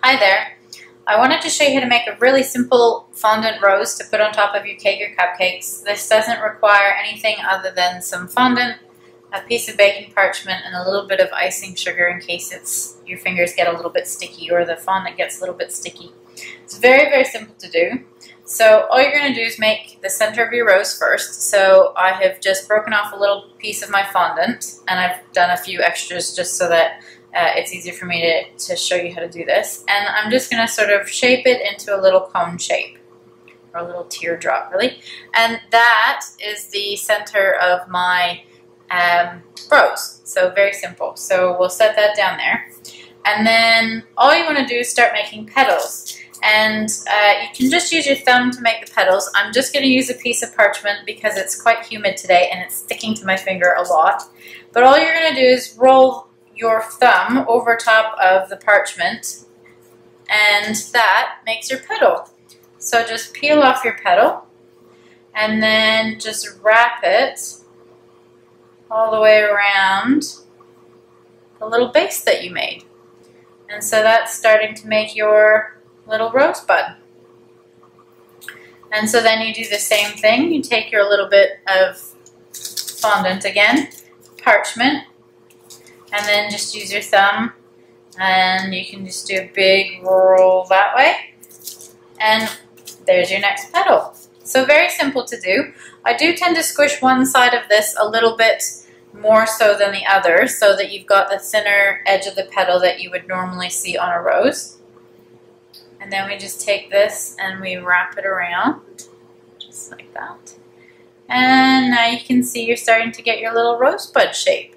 Hi there. I wanted to show you how to make a really simple fondant rose to put on top of your cake or cupcakes. This doesn't require anything other than some fondant, a piece of baking parchment, and a little bit of icing sugar in case your fingers get a little bit sticky or the fondant gets a little bit sticky. It's very, very simple to do. So all you're going to do is make the center of your rose first. So I have just broken off a little piece of my fondant, and I've done a few extras just so that it's easier for me to show you how to do this. And I'm just going to sort of shape it into a little cone shape, or a little teardrop really. And that is the center of my rose. So very simple. So we'll set that down there. And then all you want to do is start making petals. And you can just use your thumb to make the petals. I'm just going to use a piece of parchment because it's quite humid today and it's sticking to my finger a lot. But all you're going to do is roll your thumb over top of the parchment, and that makes your petal. So just peel off your petal and then just wrap it all the way around the little base that you made. And so that's starting to make your little rosebud. And so then you do the same thing. You take your little bit of fondant again, parchment, and then just use your thumb, and you can just do a big roll that way, and there's your next petal. So very simple to do. I do tend to squish one side of this a little bit more so than the other, so that you've got the thinner edge of the petal that you would normally see on a rose. And then we just take this and we wrap it around, just like that. And now you can see you're starting to get your little rosebud shape.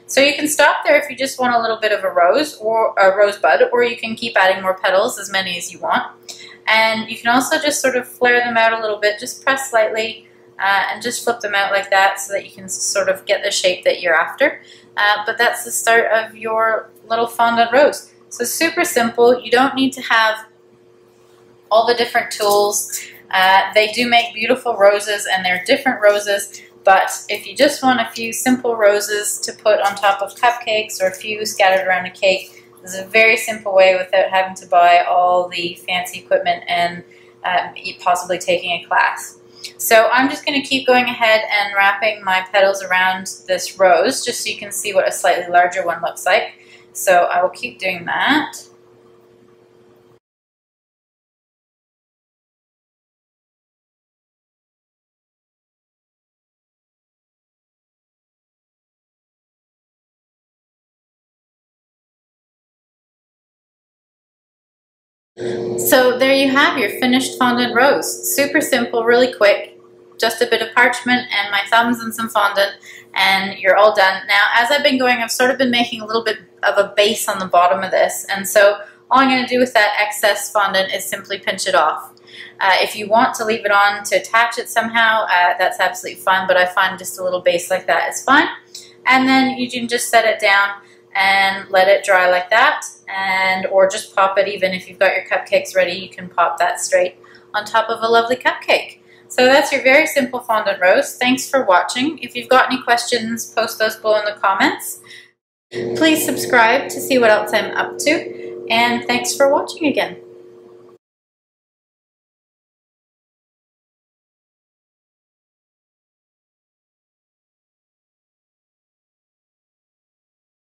So you can stop there if you just want a little bit of a rose or a rosebud, or you can keep adding more petals, as many as you want. And you can also just sort of flare them out a little bit, just press slightly and just flip them out like that so that you can sort of get the shape that you're after. But that's the start of your little fondant rose. So super simple. You don't need to have all the different tools. They do make beautiful roses, and they're different roses. But if you just want a few simple roses to put on top of cupcakes, or a few scattered around a cake, this is a very simple way without having to buy all the fancy equipment and possibly taking a class. So I'm just going to keep going ahead and wrapping my petals around this rose, just so you can see what a slightly larger one looks like. So I will keep doing that. So there you have your finished fondant rose. Super simple, really quick. Just a bit of parchment and my thumbs and some fondant, and you're all done. Now, as I've been going, I've sort of been making a little bit of a base on the bottom of this, and so all I'm going to do with that excess fondant is simply pinch it off. If you want to leave it on to attach it somehow, that's absolutely fine, but I find just a little base like that is fine. And then you can just set it down and let it dry like that, or just pop it. Even if you've got your cupcakes ready, you can pop that straight on top of a lovely cupcake. So that's your very simple fondant rose. Thanks for watching. If you've got any questions, post those below in the comments. Please subscribe to see what else I'm up to, and thanks for watching again.